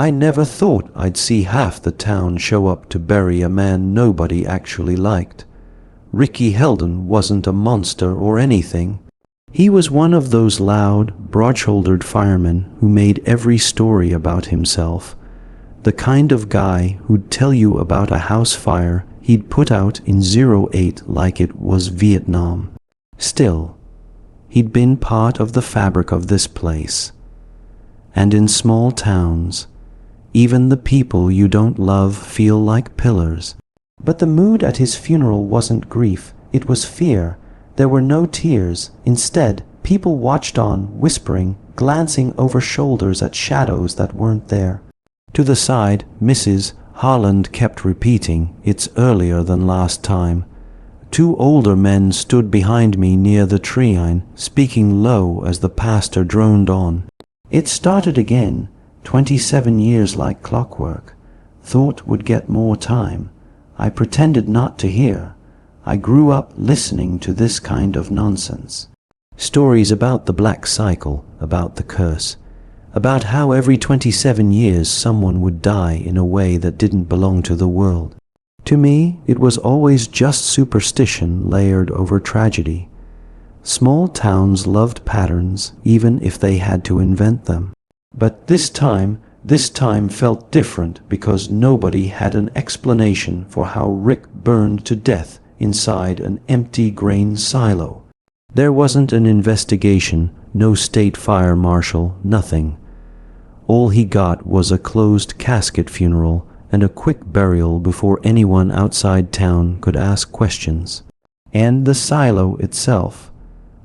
I never thought I'd see half the town show up to bury a man nobody actually liked. Ricky Heldon wasn't a monster or anything. He was one of those loud, broad-shouldered firemen who made every story about himself. The kind of guy who'd tell you about a house fire he'd put out in 08 like it was Vietnam. Still, he'd been part of the fabric of this place. And in small towns, even the people you don't love feel like pillars. But the mood at his funeral wasn't grief, it was fear. There were no tears. Instead, people watched on, whispering, glancing over shoulders at shadows that weren't there. To the side, Mrs. Harland kept repeating, "It's earlier than last time." Two older men stood behind me near the tree-line, speaking low as the pastor droned on. "It started again, 27 years like clockwork. Thought would get more time. I pretended not to hear. I grew up listening to this kind of nonsense." Stories about the black cycle, about the curse, about how every 27 years someone would die in a way that didn't belong to the world. To me, it was always just superstition layered over tragedy. Small towns loved patterns, even if they had to invent them. But this time felt different because nobody had an explanation for how Rick burned to death inside an empty grain silo. There wasn't an investigation, no state fire marshal, nothing. All he got was a closed casket funeral and a quick burial before anyone outside town could ask questions. And the silo itself.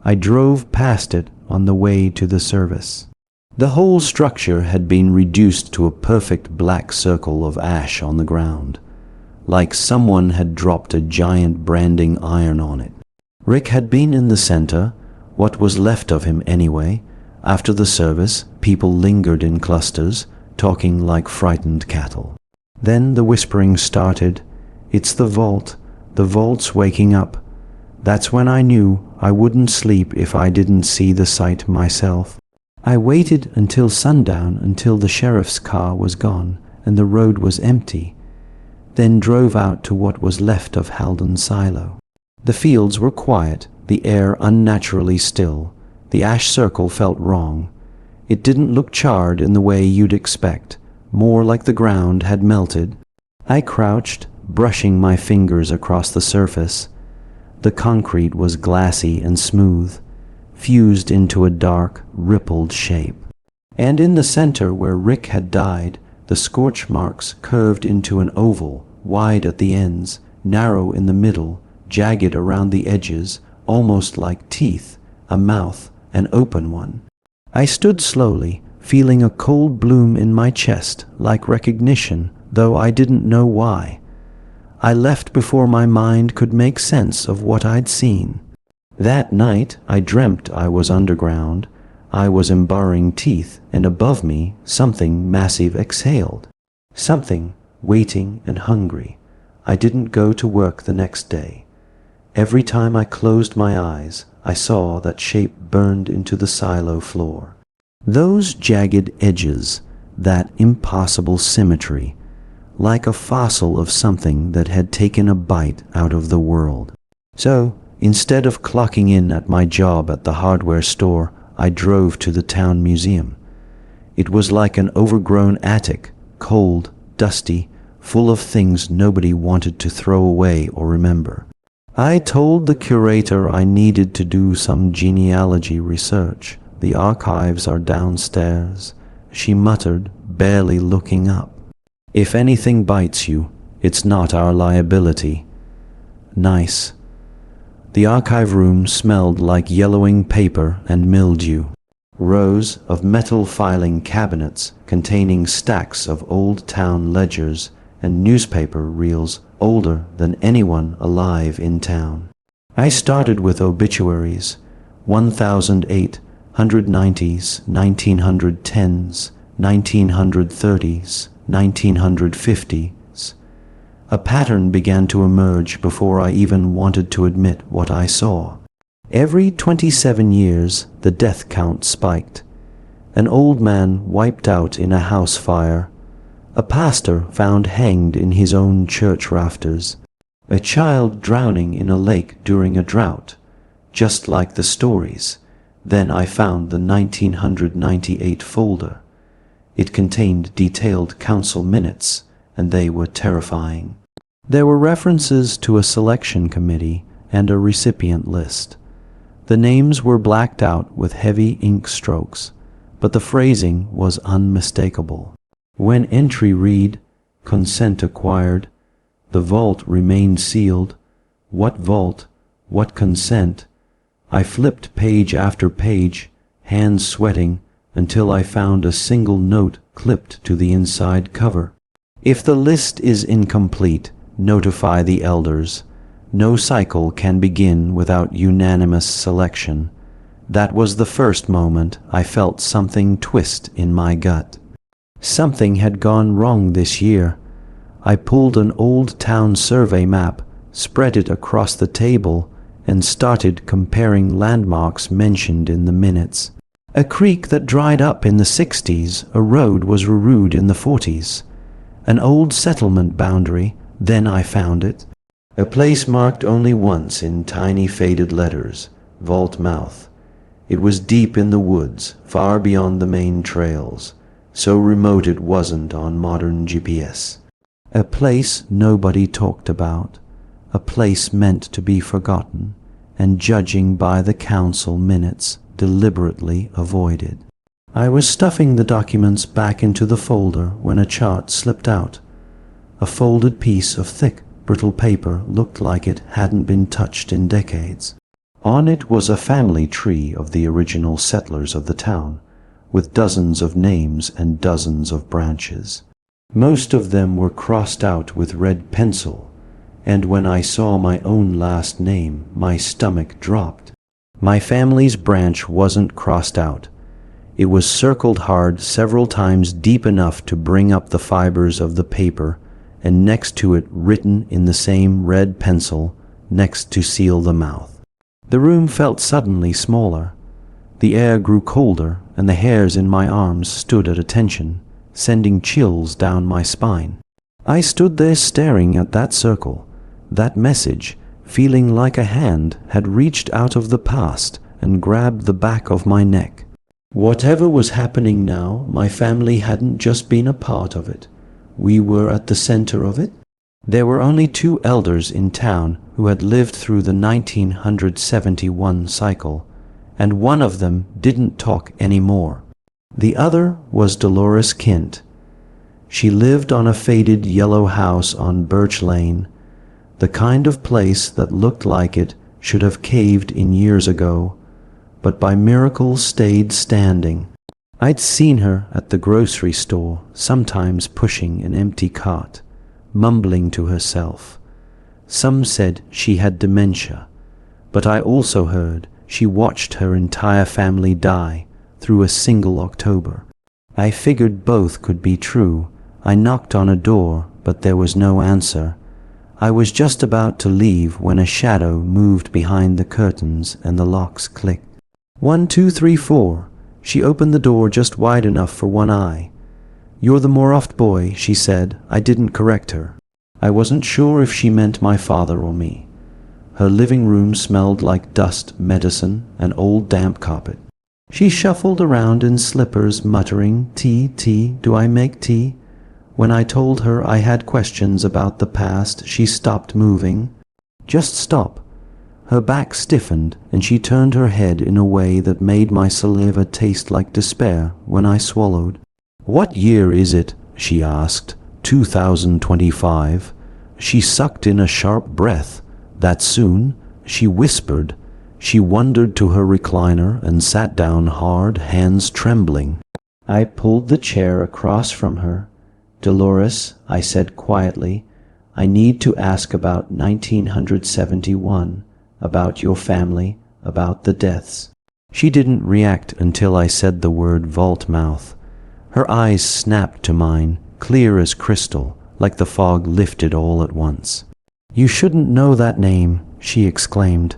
I drove past it on the way to the service. The whole structure had been reduced to a perfect black circle of ash on the ground, like someone had dropped a giant branding iron on it. Rick had been in the center, what was left of him anyway. After the service, people lingered in clusters, talking like frightened cattle. Then the whispering started. "It's the vault's waking up." That's when I knew I wouldn't sleep if I didn't see the sight myself. I waited until sundown, until the sheriff's car was gone and the road was empty, then drove out to what was left of Haldon's silo. The fields were quiet, the air unnaturally still. The ash circle felt wrong. It didn't look charred in the way you'd expect, more like the ground had melted. I crouched, brushing my fingers across the surface. The concrete was glassy and smooth, fused into a dark, rippled shape. And in the center where Rick had died, the scorch marks curved into an oval, wide at the ends, narrow in the middle, jagged around the edges, almost like teeth, a mouth, an open one. I stood slowly, feeling a cold bloom in my chest, like recognition, though I didn't know why. I left before my mind could make sense of what I'd seen. That night, I dreamt I was underground. I was embarring teeth, and above me, something massive exhaled. Something waiting and hungry. I didn't go to work the next day. Every time I closed my eyes, I saw that shape burned into the silo floor. Those jagged edges, that impossible symmetry, like a fossil of something that had taken a bite out of the world. So, instead of clocking in at my job at the hardware store, I drove to the town museum. It was like an overgrown attic, cold, dusty, full of things nobody wanted to throw away or remember. I told the curator I needed to do some genealogy research. "The archives are downstairs," she muttered, barely looking up. "If anything bites you, it's not our liability." Nice. The archive room smelled like yellowing paper and mildew. Rows of metal filing cabinets containing stacks of old town ledgers and newspaper reels older than anyone alive in town. I started with obituaries, 1008, 190s, 1910s, 1930s, 1950s. A pattern began to emerge before I even wanted to admit what I saw. Every 27 years, the death count spiked. An old man wiped out in a house fire, a pastor found hanged in his own church rafters, a child drowning in a lake during a drought, just like the stories. Then I found the 1998 folder. It contained detailed council minutes, and they were terrifying. There were references to a selection committee and a recipient list. The names were blacked out with heavy ink strokes, but the phrasing was unmistakable. When entry read, "Consent acquired," "The vault remained sealed," "What vault? What consent?" I flipped page after page, hands sweating, until I found a single note clipped to the inside cover. If the list is incomplete, notify the elders. No cycle can begin without unanimous selection. That was the first moment I felt something twist in my gut. Something had gone wrong this year. I pulled an old town survey map, spread it across the table, and started comparing landmarks mentioned in the minutes. A creek that dried up in the 60s, a road was rerouted in the 40s. An old settlement boundary, then I found it. A place marked only once in tiny faded letters, Vault Mouth. It was deep in the woods, far beyond the main trails, so remote it wasn't on modern GPS. A place nobody talked about, a place meant to be forgotten, and judging by the council minutes, deliberately avoided. I was stuffing the documents back into the folder when a chart slipped out. A folded piece of thick, brittle paper looked like it hadn't been touched in decades. On it was a family tree of the original settlers of the town, with dozens of names and dozens of branches. Most of them were crossed out with red pencil, and when I saw my own last name, my stomach dropped. My family's branch wasn't crossed out. It was circled hard several times, deep enough to bring up the fibers of the paper, and next to it, written in the same red pencil, "Next to seal the mouth." The room felt suddenly smaller. The air grew colder, and the hairs in my arms stood at attention, sending chills down my spine. I stood there staring at that circle, that message, feeling like a hand had reached out of the past and grabbed the back of my neck. Whatever was happening now, my family hadn't just been a part of it. We were at the center of it. There were only 2 elders in town who had lived through the 1971 cycle, and one of them didn't talk anymore. The other was Dolores Kint. She lived on a faded yellow house on Birch Lane, the kind of place that looked like it should have caved in years ago, but by miracle stayed standing. I'd seen her at the grocery store, sometimes pushing an empty cart, mumbling to herself. Some said she had dementia, but I also heard she watched her entire family die through a single October. I figured both could be true. I knocked on a door, but there was no answer. I was just about to leave when a shadow moved behind the curtains and the locks clicked. 1, 2, 3, 4. She opened the door just wide enough for one eye. "You're the Moroft boy," she said. I didn't correct her. I wasn't sure if she meant my father or me. Her living room smelled like dust, medicine, and old damp carpet. She shuffled around in slippers, muttering, "Tea, tea, do I make tea?" When I told her I had questions about the past, she stopped moving. Just stop. Her back stiffened, and she turned her head in a way that made my saliva taste like despair when I swallowed. "What year is it?" she asked. 2025. She sucked in a sharp breath. "That soon?" she whispered. She wandered to her recliner and sat down hard, hands trembling. I pulled the chair across from her. "Dolores," I said quietly, "I need to ask about 1971, about your family, about the deaths." She didn't react until I said the word Vault Mouth. Her eyes snapped to mine, clear as crystal, like the fog lifted all at once. "You shouldn't know that name," she exclaimed.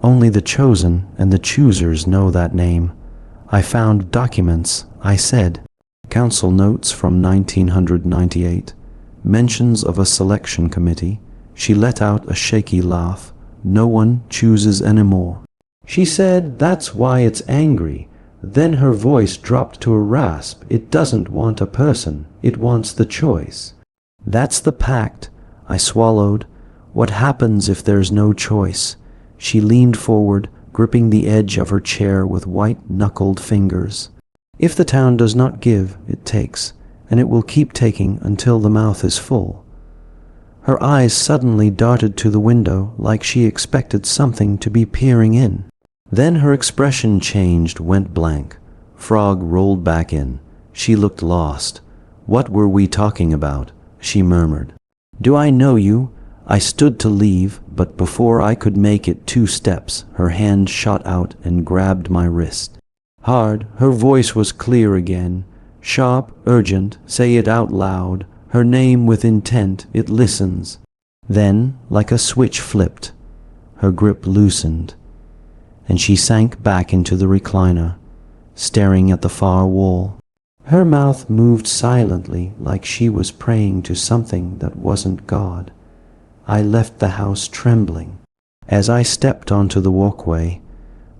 "Only the chosen and the choosers know that name." "I found documents," I said. Council notes from 1998, mentions of a selection committee. She let out a shaky laugh. No one chooses anymore. She said, "That's why it's angry." Then her voice dropped to a rasp. "It doesn't want a person, it wants the choice." "That's the pact," I swallowed. "What happens if there's no choice?" She leaned forward, gripping the edge of her chair with white-knuckled fingers. "If the town does not give, it takes, and it will keep taking until the mouth is full." Her eyes suddenly darted to the window like she expected something to be peering in. Then her expression changed, went blank. Frog rolled back in. She looked lost. "What were we talking about?" she murmured. "Do I know you?" I stood to leave, but before I could make it 2 steps, her hand shot out and grabbed my wrist. Hard, her voice was clear again. Sharp, urgent, say it out loud. Her name with intent, it listens. Then, like a switch flipped, her grip loosened, and she sank back into the recliner, staring at the far wall. Her mouth moved silently, like she was praying to something that wasn't God. I left the house trembling. As I stepped onto the walkway,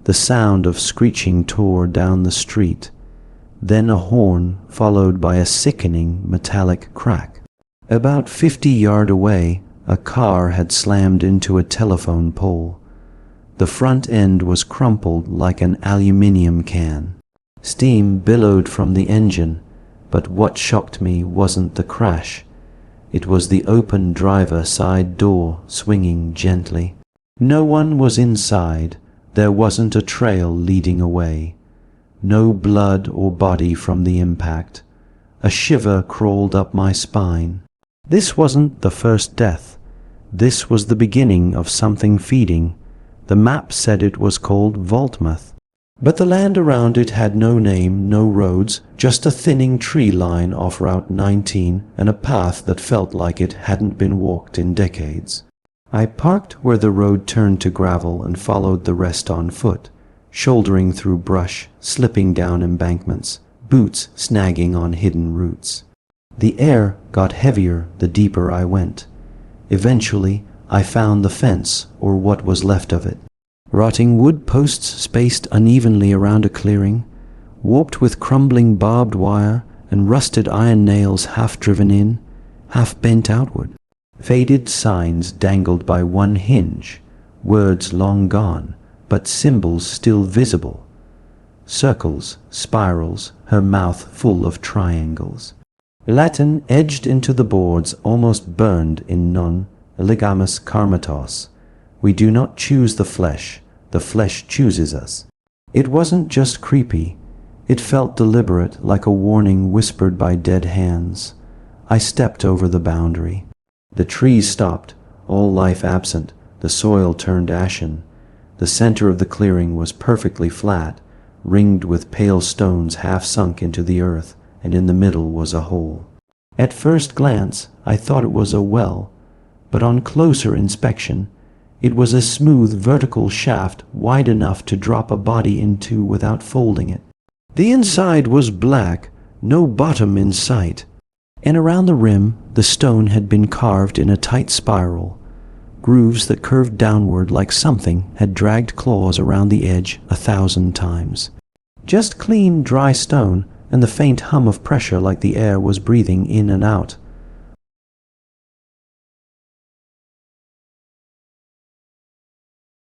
the sound of screeching tore down the street, then a horn followed by a sickening metallic crack. About 50 yards away, a car had slammed into a telephone pole. The front end was crumpled like an aluminium can. Steam billowed from the engine, but what shocked me wasn't the crash. It was the open driver side door swinging gently. No one was inside. There wasn't a trail leading away. No blood or body from the impact. A shiver crawled up my spine. This wasn't the first death. This was the beginning of something feeding. The map said it was called Voltmouth. But the land around it had no name, no roads, just a thinning tree line off Route 19 and a path that felt like it hadn't been walked in decades. I parked where the road turned to gravel and followed the rest on foot, shouldering through brush, slipping down embankments, boots snagging on hidden roots. The air got heavier the deeper I went. Eventually, I found the fence, or what was left of it. Rotting wood posts spaced unevenly around a clearing, warped with crumbling barbed wire and rusted iron nails half driven in, half bent outward. Faded signs dangled by one hinge, words long gone, but symbols still visible. Circles, spirals, her mouth full of triangles. Latin edged into the boards, almost burned in non ligamus karmatos. We do not choose the flesh chooses us. It wasn't just creepy, it felt deliberate, like a warning whispered by dead hands. I stepped over the boundary. The trees stopped, all life absent, the soil turned ashen. The center of the clearing was perfectly flat, ringed with pale stones half sunk into the earth, and in the middle was a hole. At first glance, I thought it was a well, but on closer inspection, it was a smooth vertical shaft wide enough to drop a body into without folding it. The inside was black, no bottom in sight, and around the rim the stone had been carved in a tight spiral, grooves that curved downward like something had dragged claws around the edge 1,000 times. Just clean, dry stone, and the faint hum of pressure like the air was breathing in and out.